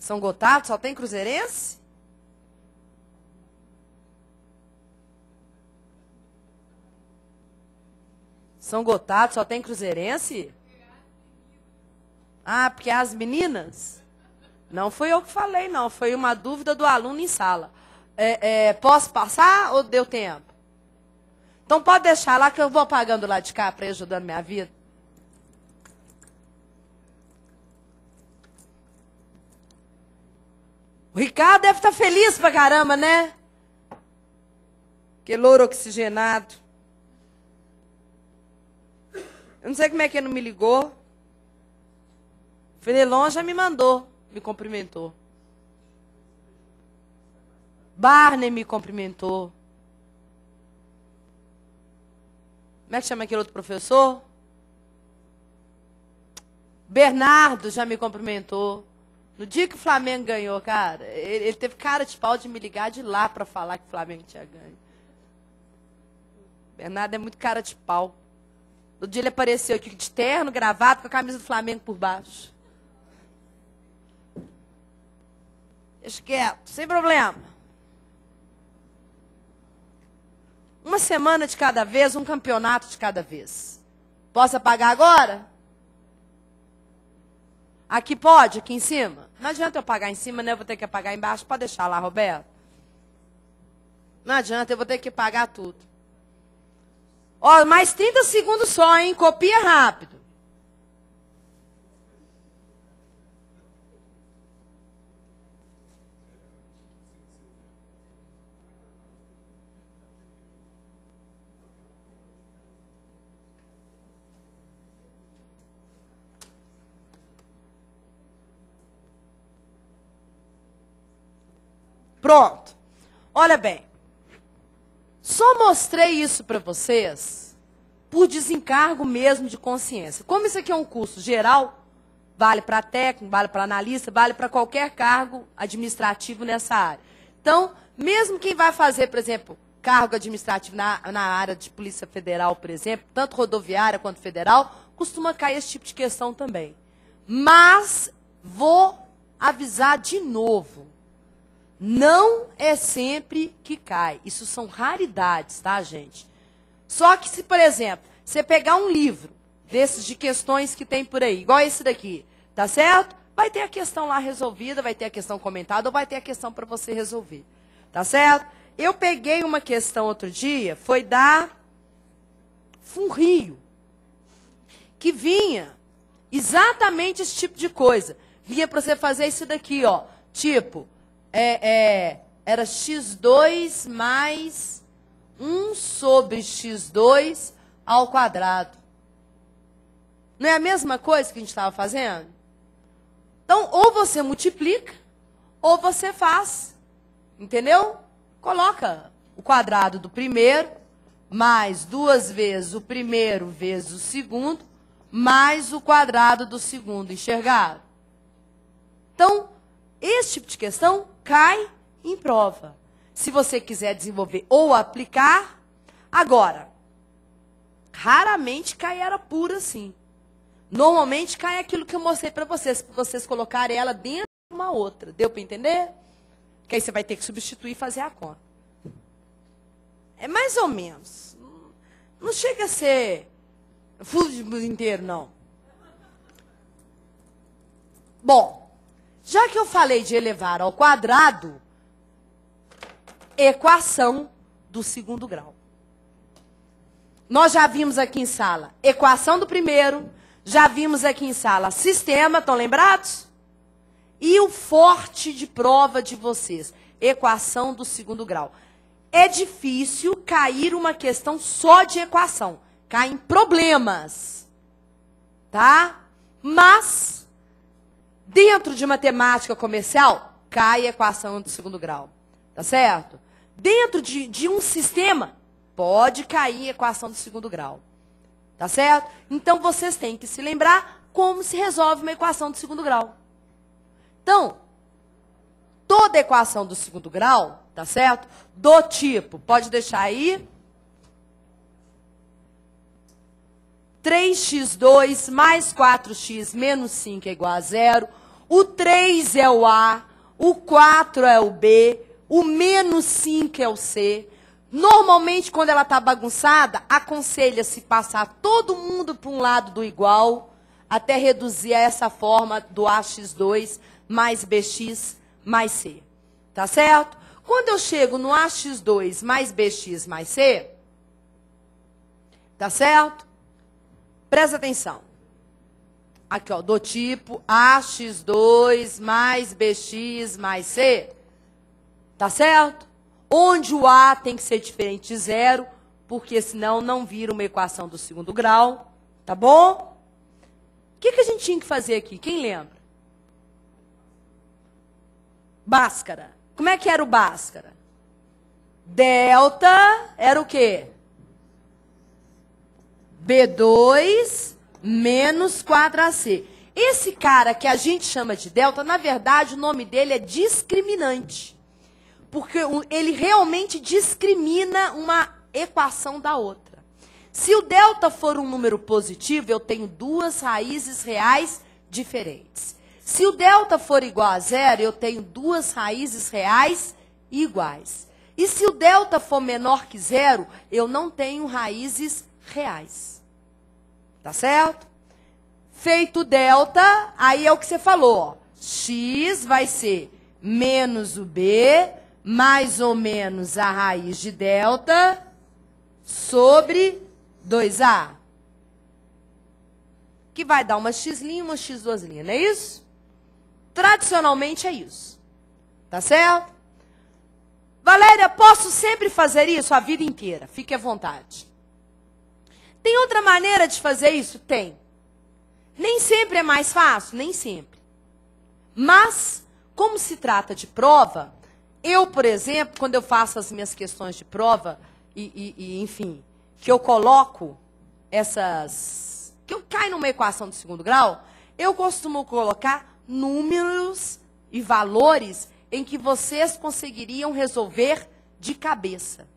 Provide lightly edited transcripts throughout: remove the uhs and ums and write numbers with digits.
São Gotardo só tem cruzeirense? São Gotardo só tem cruzeirense? Ah, porque as meninas? Não fui eu que falei, não. Foi uma dúvida do aluno em sala. Posso passar ou deu tempo? Então pode deixar lá que eu vou apagando lá de cá para ir ajudando minha vida. O Ricardo deve estar feliz pra caramba, né? Que louro oxigenado. Eu não sei como é que ele não me ligou. Fenelon já me mandou, me cumprimentou. Barney me cumprimentou. Como é que chama aquele outro professor? Bernardo já me cumprimentou. No dia que o Flamengo ganhou, cara, ele teve cara de pau de me ligar de lá para falar que o Flamengo tinha ganho. Bernardo é muito cara de pau. No dia ele apareceu aqui de terno, gravata, com a camisa do Flamengo por baixo. Deixa quieto, sem problema. Uma semana de cada vez, um campeonato de cada vez. Posso apagar agora? Aqui pode? Aqui em cima? Não adianta eu apagar em cima, né? Eu vou ter que apagar embaixo. Pode deixar lá, Roberto. Não adianta, eu vou ter que apagar tudo. Ó, mais 30 segundos só, hein? Copia rápido. Pronto. Olha bem. Só mostrei isso para vocês por desencargo mesmo de consciência. Como isso aqui é um curso geral, vale para técnico, vale para analista, vale para qualquer cargo administrativo nessa área. Então, mesmo quem vai fazer, por exemplo, cargo administrativo na área de Polícia Federal, por exemplo, tanto rodoviária quanto federal, costuma cair esse tipo de questão também. Mas vou avisar de novo. Não é sempre que cai. Isso são raridades, tá, gente? Só que se, por exemplo, você pegar um livro desses de questões que tem por aí, igual esse daqui, tá certo? Vai ter a questão lá resolvida, vai ter a questão comentada, ou vai ter a questão para você resolver. Tá certo? Eu peguei uma questão outro dia, foi da FUNRIO, que vinha exatamente esse tipo de coisa. Vinha para você fazer isso daqui, ó. Tipo, era x2 mais 1 sobre x2 ao quadrado. Não é a mesma coisa que a gente estava fazendo? Então, ou você multiplica, ou você faz. Entendeu? Coloca o quadrado do primeiro, mais 2 vezes o primeiro vezes o segundo, mais o quadrado do segundo. Enxergado? Então, esse tipo de questão cai em prova. Se você quiser desenvolver ou aplicar, agora, raramente cai era pura assim. Normalmente cai aquilo que eu mostrei para vocês colocarem ela dentro de uma outra. Deu para entender? Que aí você vai ter que substituir e fazer a conta. É mais ou menos. Não chega a ser full inteiro, não. Bom, já que eu falei de elevar ao quadrado, equação do segundo grau. Nós já vimos aqui em sala equação do primeiro, já vimos aqui em sala sistema, estão lembrados? E o forte de prova de vocês, equação do segundo grau. É difícil cair uma questão só de equação, caem problemas, tá? Mas, dentro de matemática comercial, cai a equação do segundo grau, tá certo? Dentro de um sistema, pode cair a equação do segundo grau, tá certo? Então, vocês têm que se lembrar como se resolve uma equação do segundo grau. Então, toda equação do segundo grau, tá certo? Do tipo, pode deixar aí, 3x2 mais 4x menos 5 é igual a 0. o 3 é o A, o 4 é o B, o menos 5 é o C. Normalmente, quando ela está bagunçada, aconselha-se passar todo mundo para um lado do igual, até reduzir a essa forma do AX2 mais BX mais C. Tá certo? Quando eu chego no AX2 mais BX mais C, tá certo? Presta atenção. Aqui, ó, do tipo AX2 mais BX mais C. Tá certo? Onde o A tem que ser diferente de zero, porque senão não vira uma equação do segundo grau. Tá bom? O que a gente tinha que fazer aqui? Quem lembra? Bhaskara. Como é que era o Bhaskara? Delta era o quê? B2 menos 4AC. Esse cara que a gente chama de delta, na verdade, o nome dele é discriminante. Porque ele realmente discrimina uma equação da outra. Se o delta for um número positivo, eu tenho duas raízes reais diferentes. Se o delta for igual a zero, eu tenho duas raízes reais iguais. E se o delta for menor que zero, eu não tenho raízes reais. Tá certo? Feito o delta, aí é o que você falou. Ó. X vai ser menos o B, mais ou menos a raiz de delta, sobre 2A. Que vai dar uma x' e uma x2', não é isso? Tradicionalmente é isso. Tá certo? Valéria, posso sempre fazer isso a vida inteira? Fique à vontade. Tem outra maneira de fazer isso? Tem. Nem sempre é mais fácil, nem sempre. Mas, como se trata de prova, eu, por exemplo, quando eu faço as minhas questões de prova, enfim, que eu coloco essas... que eu caio numa equação do segundo grau, eu costumo colocar números e valores em que vocês conseguiriam resolver de cabeça.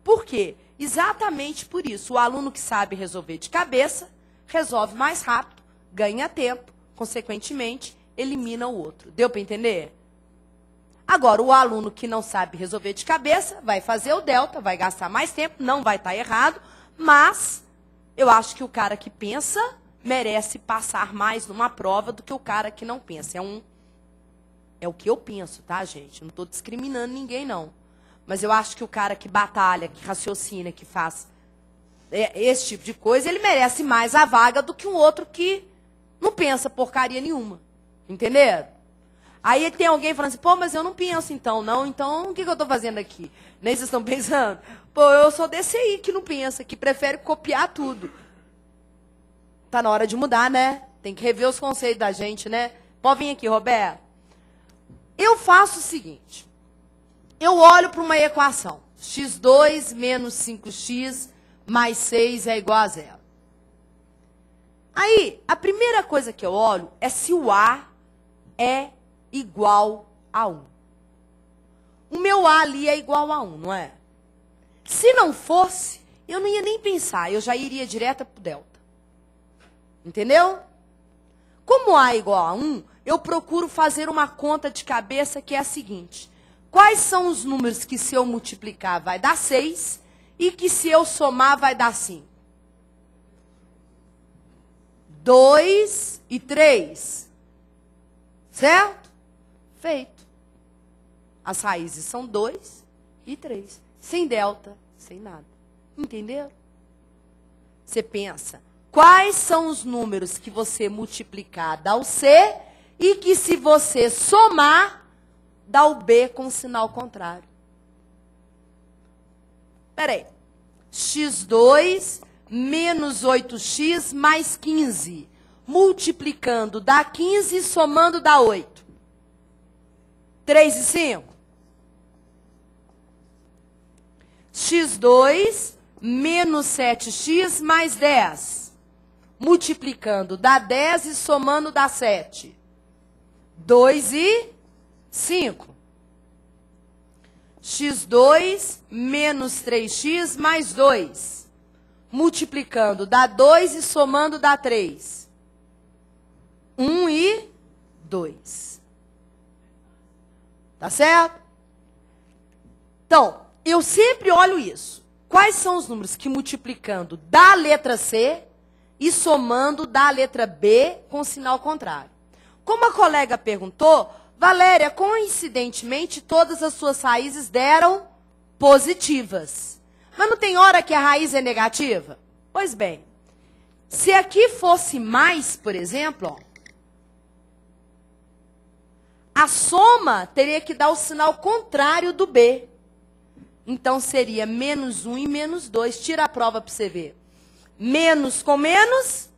Por quê? Exatamente por isso. O aluno que sabe resolver de cabeça, resolve mais rápido, ganha tempo, consequentemente, elimina o outro. Deu para entender? Agora, o aluno que não sabe resolver de cabeça, vai fazer o delta, vai gastar mais tempo, não vai estar errado, mas eu acho que o cara que pensa merece passar mais numa prova do que o cara que não pensa. É o que eu penso, tá, gente? Não estou discriminando ninguém, não. Mas eu acho que o cara que batalha, que raciocina, que faz esse tipo de coisa, ele merece mais a vaga do que um outro que não pensa porcaria nenhuma. Entenderam? Aí tem alguém falando assim, pô, mas eu não penso então, não. Então, o que eu estou fazendo aqui? Nem vocês estão pensando? Pô, eu sou desse aí que não pensa, que prefere copiar tudo. Tá na hora de mudar, né? Tem que rever os conceitos da gente, né? Pode vir aqui, Roberto. Eu faço o seguinte. Eu olho para uma equação. x2 menos 5x mais 6 é igual a zero. Aí, a primeira coisa que eu olho é se o A é igual a 1. O meu A ali é igual a 1, não é? Se não fosse, eu não ia nem pensar, eu já iria direto para o delta. Entendeu? Como A é igual a 1, eu procuro fazer uma conta de cabeça que é a seguinte. Quais são os números que se eu multiplicar vai dar 6 e que se eu somar vai dar 5? 2 e 3. Certo? Feito. As raízes são 2 e 3. Sem delta, sem nada. Entenderam? Você pensa, quais são os números que você multiplicar dá o C e que se você somar, dá o B com sinal contrário? Espera aí. x2 menos 8x mais 15. Multiplicando dá 15 e somando dá 8. 3 e 5. x2 menos 7x mais 10. Multiplicando dá 10 e somando dá 7. 2 e 5. x2 menos 3x mais 2. Multiplicando dá 2 e somando dá 3. 1 e 2. Tá certo? Então, eu sempre olho isso. Quais são os números que multiplicando da letra C e somando da letra B com sinal contrário? Como a colega perguntou, Valéria, coincidentemente, todas as suas raízes deram positivas. Mas não tem hora que a raiz é negativa? Pois bem, se aqui fosse mais, por exemplo, ó, a soma teria que dar o sinal contrário do B. Então, seria menos 1 e menos 2. Tira a prova para você ver. Menos com menos,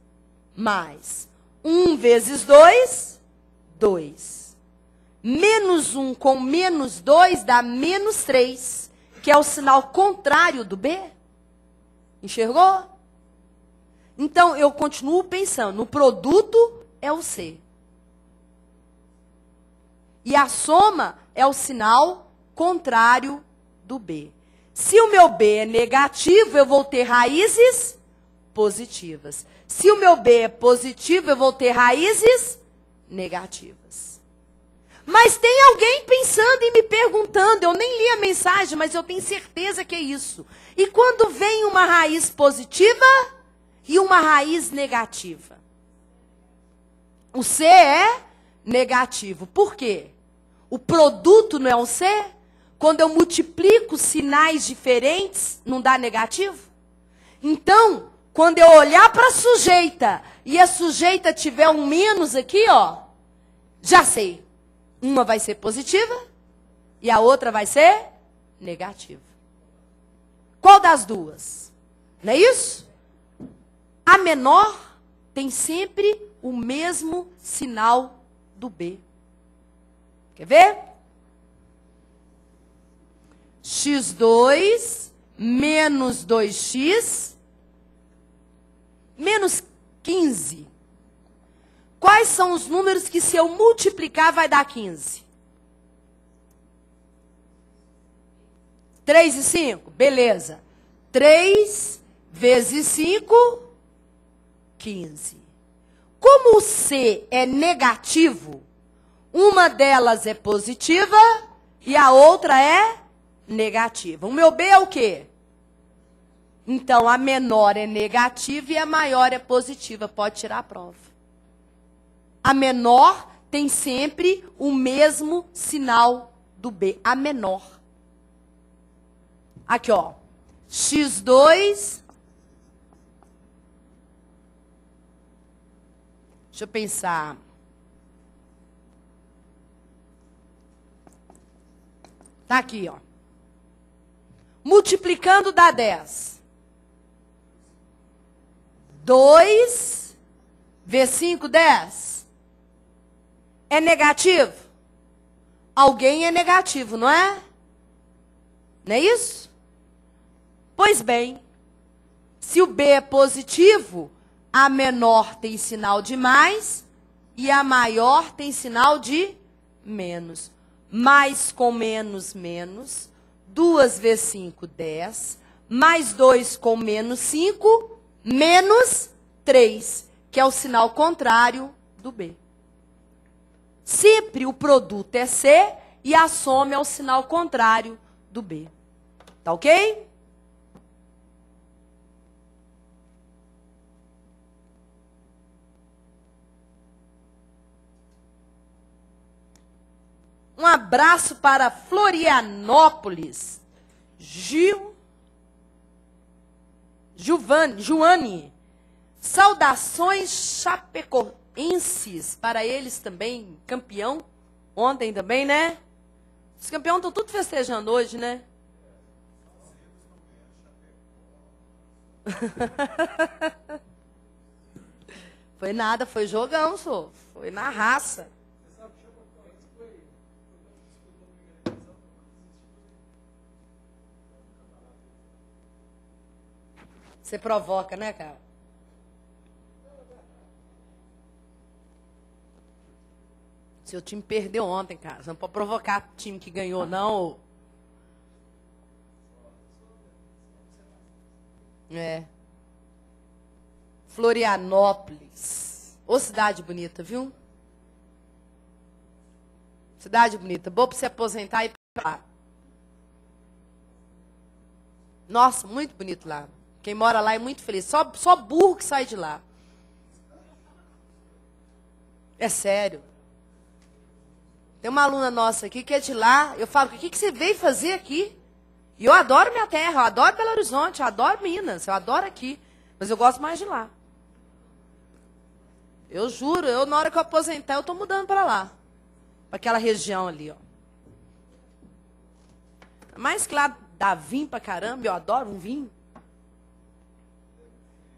mais. 1 vezes 2, 2. Menos 1 com menos 2 dá menos 3, que é o sinal contrário do B. Enxergou? Então, eu continuo pensando, no produto é o C. E a soma é o sinal contrário do B. Se o meu B é negativo, eu vou ter raízes positivas. Se o meu B é positivo, eu vou ter raízes negativas. Mas tem alguém pensando e me perguntando, eu nem li a mensagem, mas eu tenho certeza que é isso. E quando vem uma raiz positiva e uma raiz negativa? O C é negativo. Por quê? O produto não é um C? Quando eu multiplico sinais diferentes, não dá negativo? Então, quando eu olhar para a sujeita e a sujeita tiver um menos aqui, ó, já sei. Uma vai ser positiva e a outra vai ser negativa. Qual das duas? Não é isso? A menor tem sempre o mesmo sinal do B. Quer ver? x2 menos 2x menos 15. Quais são os números que, se eu multiplicar, vai dar 15? 3 e 5? Beleza. 3 vezes 5, 15. Como o C é negativo, uma delas é positiva e a outra é negativa. O meu B é o quê? Então, a menor é negativa e a maior é positiva. Pode tirar a prova. A menor tem sempre o mesmo sinal do B. A menor. Aqui, ó. x2. Deixa eu pensar. Tá aqui, ó. Multiplicando dá 10. 2 vezes 5, 10. É negativo? Alguém é negativo, não é? Não é isso? Pois bem, se o B é positivo, a menor tem sinal de mais e a maior tem sinal de menos. Mais com menos, menos. 2 vezes 5, 10. Mais 2 com menos 5, menos 3, que é o sinal contrário do B. Sempre o produto é C e a soma é o sinal contrário do B. Tá ok? Um abraço para Florianópolis. Joane. Saudações chapecoenses para eles também. Campeão. Ontem também, né? Os campeões estão tudo festejando hoje, né? Foi nada, foi jogão, só. Foi na raça. Você provoca, né, cara? Seu time perdeu ontem, cara. Você não pode provocar o time que ganhou, não. É. Florianópolis. Ô, cidade bonita, viu? Cidade bonita, boa para você aposentar e ir pra lá. Nossa, muito bonito lá. Quem mora lá é muito feliz. Só burro que sai de lá. É sério. Tem uma aluna nossa aqui que é de lá. Eu falo, o que você veio fazer aqui? E eu adoro minha terra, eu adoro Belo Horizonte, eu adoro Minas, eu adoro aqui. Mas eu gosto mais de lá. Eu juro, na hora que eu aposentar, eu estou mudando para lá. Para aquela região ali, ó. Mais claro, dá vinho pra caramba, eu adoro um vinho.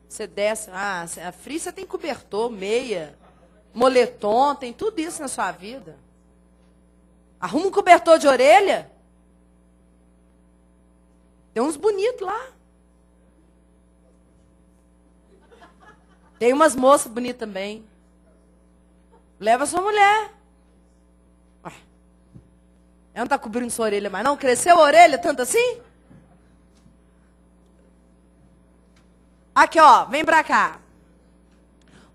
Você desce, a fria você tem cobertor, meia, moletom, tem tudo isso na sua vida. Arruma um cobertor de orelha. Tem uns bonitos lá. Tem umas moças bonitas também. Leva sua mulher. Ué. Ela não tá cobrindo sua orelha mais, não? Cresceu a orelha tanto assim? Aqui, ó, vem pra cá.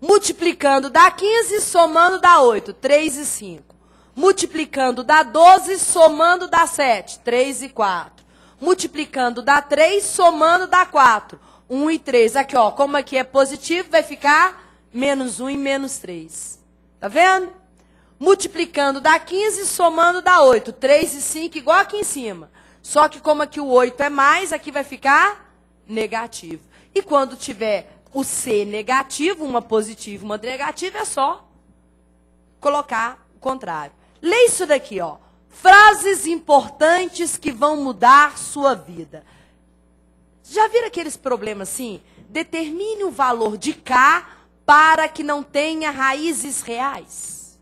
Multiplicando dá 15, somando dá 8. 3 e 5. Multiplicando dá 12, somando dá 7. 3 e 4. Multiplicando dá 3, somando dá 4. 1 e 3. Aqui, ó, como aqui é positivo, vai ficar menos 1 e menos 3. Tá vendo? Multiplicando dá 15, somando dá 8. 3 e 5, igual aqui em cima. Só que como aqui o 8 é mais, aqui vai ficar negativo. E quando tiver o C negativo, uma positiva e uma negativa, é só colocar o contrário. Lê isso daqui, ó. Frases importantes que vão mudar sua vida. Já viram aqueles problemas assim? Determine o valor de K para que não tenha raízes reais.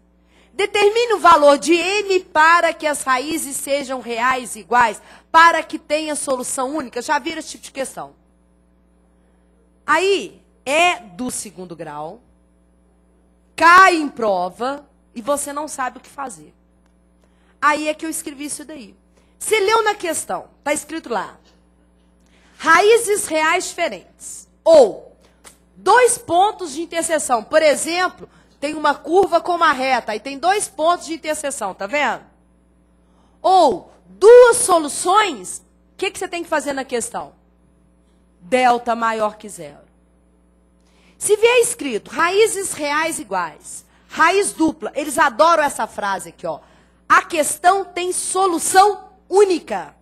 Determine o valor de N para que as raízes sejam reais iguais, para que tenha solução única. Já viram esse tipo de questão? Aí, é do segundo grau, cai em prova e você não sabe o que fazer. Aí é que eu escrevi isso daí. Você leu na questão, está escrito lá, raízes reais diferentes. Ou, 2 pontos de interseção. Por exemplo, tem uma curva com uma reta, aí tem 2 pontos de interseção, tá vendo? Ou, 2 soluções, o que você tem que fazer na questão? Delta maior que 0. Se vier escrito raízes reais iguais, raiz dupla, eles adoram essa frase aqui, ó. A questão tem solução única.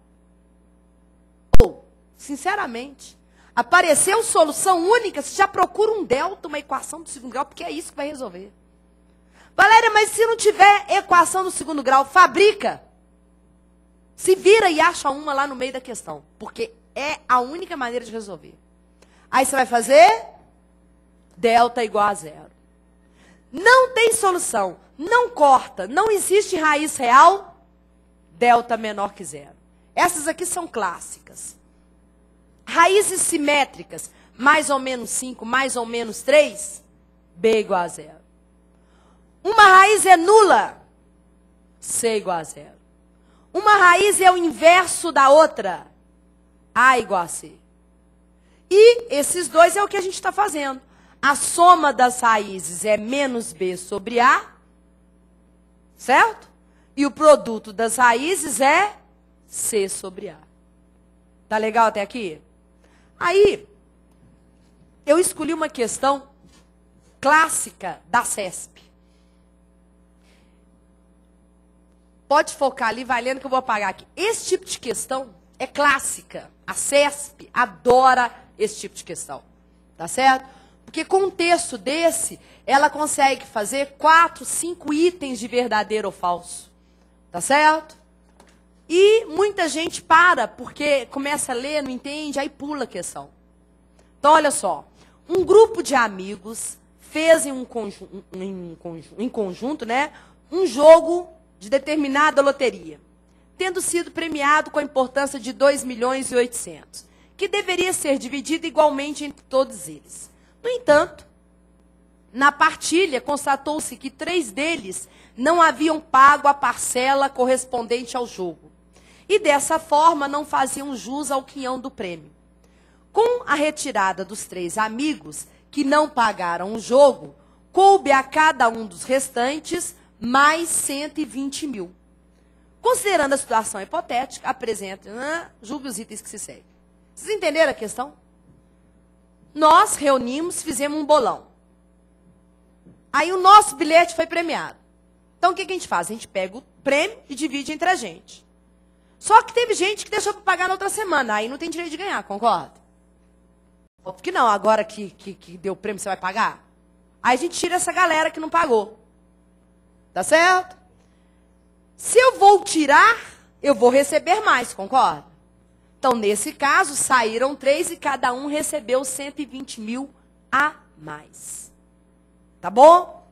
Ou, sinceramente, apareceu solução única, você já procura um delta, uma equação do segundo grau, porque é isso que vai resolver. Valéria, mas se não tiver equação do segundo grau, fabrica. Se vira e acha uma lá no meio da questão, porque é a única maneira de resolver. Aí você vai fazer delta igual a 0. Não tem solução, não corta, não existe raiz real, delta menor que 0. Essas aqui são clássicas. Raízes simétricas, mais ou menos 5, mais ou menos 3, B igual a 0. Uma raiz é nula, C igual a 0. Uma raiz é o inverso da outra, A igual a C. E esses dois é o que a gente está fazendo. A soma das raízes é menos B sobre A, certo? E o produto das raízes é C sobre A. Tá legal até aqui? Aí, eu escolhi uma questão clássica da CESP. Pode focar ali, vai lendo que eu vou apagar aqui. Esse tipo de questão é clássica. A CESP adora esse tipo de questão. Tá certo? Porque com um texto desse, ela consegue fazer 4, 5 itens de verdadeiro ou falso. Tá certo? E muita gente para, porque começa a ler, não entende, aí pula a questão. Então, olha só. Um grupo de amigos fez em conjunto, né, um jogo de determinada loteria, tendo sido premiado com a importância de 2.800.000, que deveria ser dividido igualmente entre todos eles. No entanto, na partilha, constatou-se que 3 deles não haviam pago a parcela correspondente ao jogo, e dessa forma não faziam jus ao quinhão do prêmio. Com a retirada dos 3 amigos que não pagaram o jogo, coube a cada um dos restantes mais 120 mil. Considerando a situação hipotética, apresente, julgue os itens que se seguem. Vocês entenderam a questão? Nós reunimos, fizemos um bolão. Aí o nosso bilhete foi premiado. Então o que a gente faz? A gente pega o prêmio e divide entre a gente. Só que teve gente que deixou para pagar na outra semana. Aí não tem direito de ganhar, concorda? Óbvio que não, agora que deu o prêmio você vai pagar? Aí a gente tira essa galera que não pagou. Tá certo? Se eu vou tirar, eu vou receber mais, concorda? Então, nesse caso, saíram 3 e cada um recebeu 120 mil a mais. Tá bom?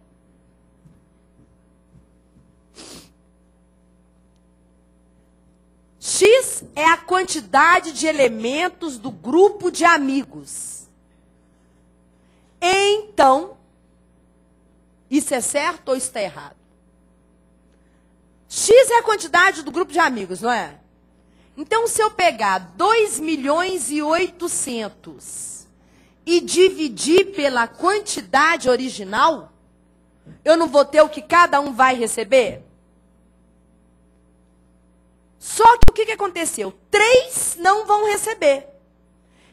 X é a quantidade de elementos do grupo de amigos. Então, isso é certo ou está errado? X é a quantidade do grupo de amigos, não é? Então, se eu pegar 2.800.000 e dividir pela quantidade original, eu não vou ter o que cada um vai receber? Só que o que aconteceu? 3 não vão receber.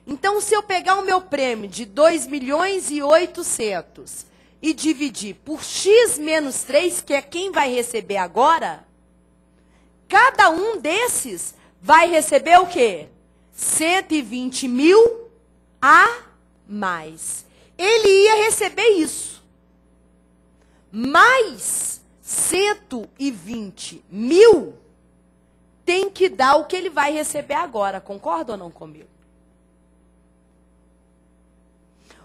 Então, se eu pegar o meu prêmio de 2.800.000 e dividir por x menos 3, que é quem vai receber agora, cada um desses vai receber o quê? 120 mil a mais. Ele ia receber isso. Mais 120 mil tem que dar o que ele vai receber agora. Concorda ou não comigo?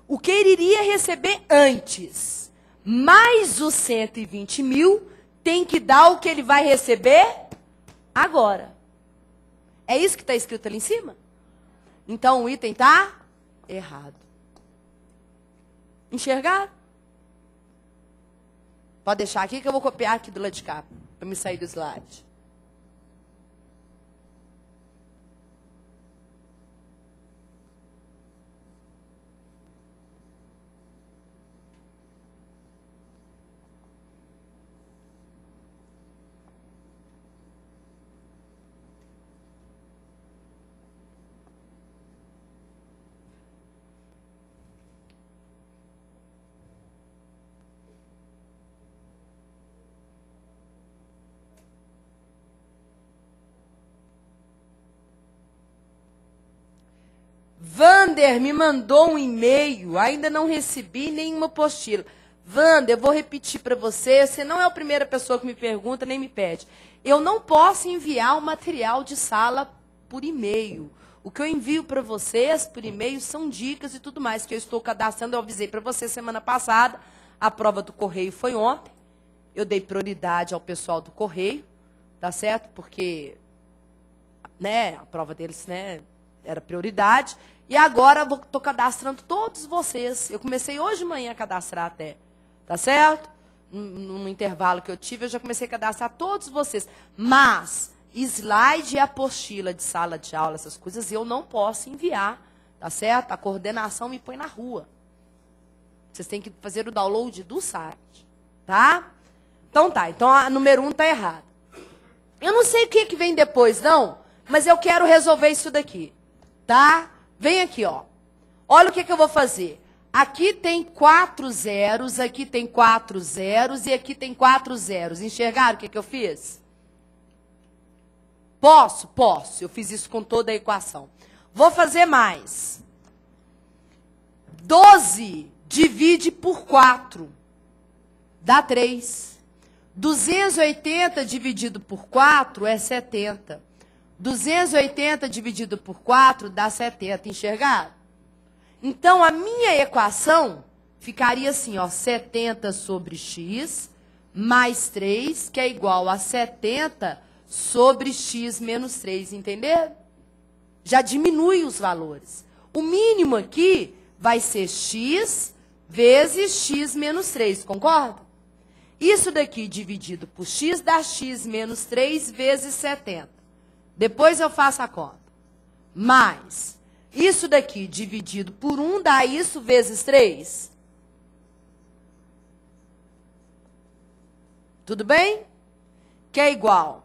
O que ele iria receber antes, mais os 120 mil, tem que dar o que ele vai receber agora. É isso que está escrito ali em cima? Então o item está errado. Enxergaram? Pode deixar aqui que eu vou copiar aqui do lado de cá, para me sair do slide. Vander me mandou um e-mail, ainda não recebi nenhuma apostila. Vander, eu vou repetir para você não é a primeira pessoa que me pergunta, nem me pede. Eu não posso enviar o material de sala por e-mail. O que eu envio para vocês por e-mail são dicas e tudo mais que eu estou cadastrando. Eu avisei para você semana passada, a prova do correio foi ontem. Eu dei prioridade ao pessoal do correio, tá certo? Porque, né, a prova deles, né, era prioridade. E agora eu estou cadastrando todos vocês. Eu comecei hoje de manhã a cadastrar até. Tá certo? No intervalo que eu tive, eu já comecei a cadastrar todos vocês. Mas, slide e apostila de sala de aula, essas coisas, eu não posso enviar. Tá certo? A coordenação me põe na rua. Vocês têm que fazer o download do site. Tá? Então tá. Então a número 1 tá errada. Eu não sei o que vem depois, não. Mas eu quero resolver isso daqui. Tá? Vem aqui, ó. Olha o que eu vou fazer. Aqui tem 4 zeros, aqui tem 4 zeros e aqui tem 4 zeros. Enxergaram o que eu fiz? Posso? Posso. Eu fiz isso com toda a equação. Vou fazer mais. 12 divide por 4. Dá 3. 280 dividido por 4 é 70. 280 dividido por 4 dá 70, enxergaram? Então, a minha equação ficaria assim, ó, 70 sobre x mais 3, que é igual a 70 sobre x menos 3, entenderam? Já diminui os valores. O mínimo aqui vai ser x vezes x menos 3, concorda? Isso daqui dividido por x dá x menos 3 vezes 70. Depois eu faço a conta. Mais isso daqui dividido por 1 dá isso vezes 3. Tudo bem? Que é igual.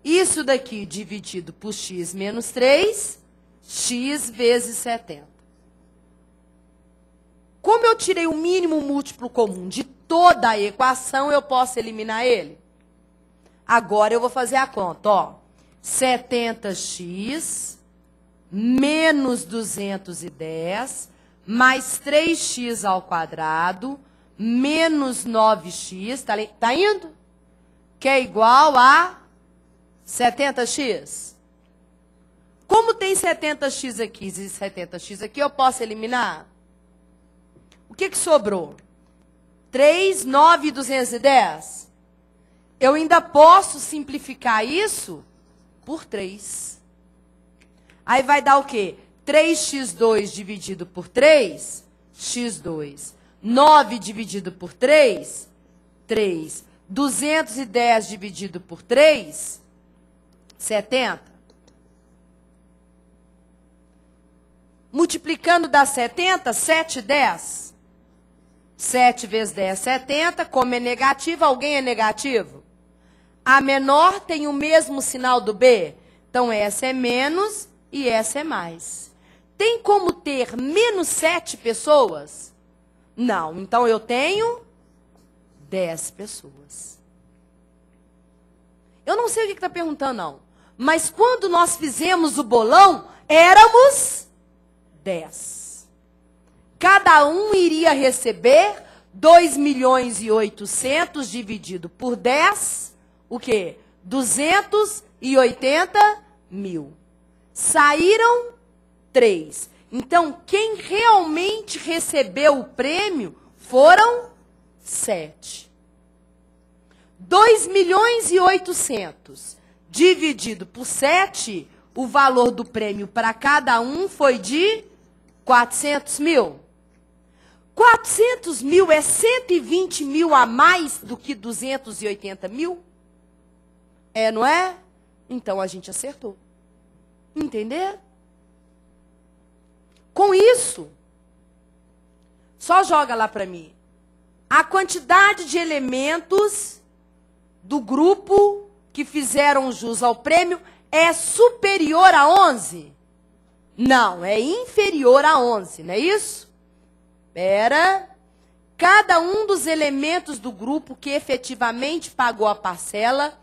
Isso daqui dividido por x menos 3, x vezes 70. Como eu tirei o mínimo múltiplo comum de toda a equação, eu posso eliminar ele? Agora eu vou fazer a conta, ó. 70x menos 210 mais 3x ao quadrado menos 9x, tá indo? Que é igual a 70x. Como tem 70x aqui e 70x aqui, eu posso eliminar? O que sobrou? 3, 9 e 210. Eu ainda posso simplificar isso por 3. Aí vai dar o quê? 3x2 dividido por 3, x2. 9 dividido por 3, 3. 210 dividido por 3, 70. Multiplicando dá 70, 7, 10. 7 vezes 10, 70. Como é negativo, alguém é negativo? A menor tem o mesmo sinal do B. Então, essa é menos e essa é mais. Tem como ter menos 7 pessoas? Não. Então, eu tenho 10 pessoas. Eu não sei o que está perguntando, não. Mas quando nós fizemos o bolão, éramos 10. Cada um iria receber 2.800.000 dividido por 10, o quê? 280.000. Saíram 3. Então, quem realmente recebeu o prêmio foram 7. 2.800.000 dividido por 7, o valor do prêmio para cada um foi de 400.000. 400.000 é 120.000 a mais do que 280.000? É, não é? Então a gente acertou. Entender? Com isso, só joga lá para mim. A quantidade de elementos do grupo que fizeram jus ao prêmio é superior a 11? Não, é inferior a 11, não é isso? Cada um dos elementos do grupo que efetivamente pagou a parcela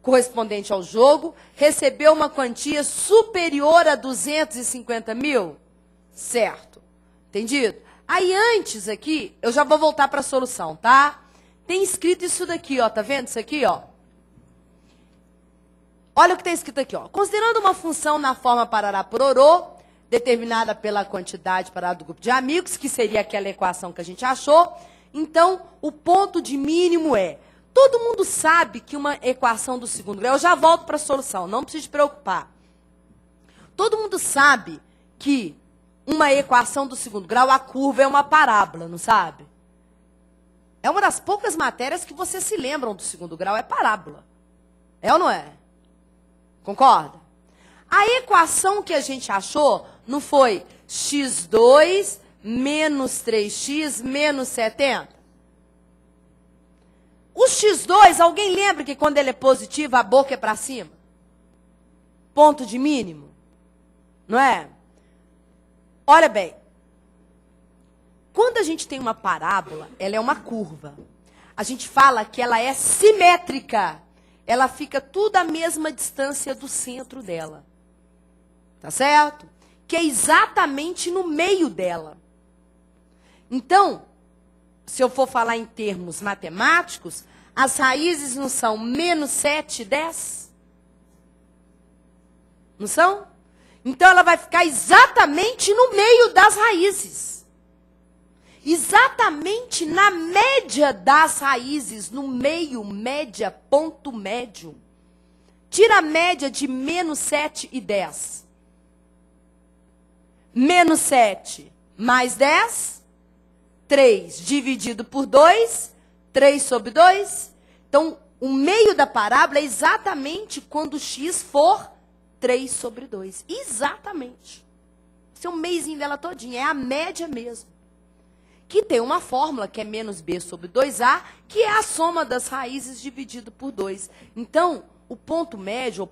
correspondente ao jogo recebeu uma quantia superior a 250.000? Certo. Entendido? Aí antes aqui, eu já vou voltar para a solução, tá? Tem escrito isso daqui, ó, tá vendo isso aqui, ó? Olha o que tem escrito aqui, ó. Considerando uma função na forma parará pororô, determinada pela quantidade parada do grupo de amigos, que seria aquela equação que a gente achou, então o ponto de mínimo é, todo mundo sabe que uma equação do segundo grau, eu já volto para a solução, não precisa se preocupar. Todo mundo sabe que uma equação do segundo grau, a curva é uma parábola, não sabe? É uma das poucas matérias que vocês se lembram do segundo grau, é parábola. É ou não é? Concorda? A equação que a gente achou não foi x2 menos 3x menos 70? O x2, alguém lembra que quando ele é positivo, a boca é para cima? Ponto de mínimo? Não é? Olha bem. Quando a gente tem uma parábola, ela é uma curva. A gente fala que ela é simétrica. Ela fica tudo à mesma distância do centro dela. Tá certo? Que é exatamente no meio dela. Então, se eu for falar em termos matemáticos, as raízes não são menos 7 e 10? Não são? Então, ela vai ficar exatamente no meio das raízes. Exatamente na média das raízes, no meio, média, ponto médio. Tira a média de menos 7 e 10. Menos 7 mais 10, 3 dividido por 2, 3 sobre 2. Então, o meio da parábola é exatamente quando x for 3 sobre 2. Exatamente. Esse é o meizinho dela todinha, é a média mesmo. que tem uma fórmula que é menos b sobre 2a, que é a soma das raízes dividido por 2. Então, o ponto médio,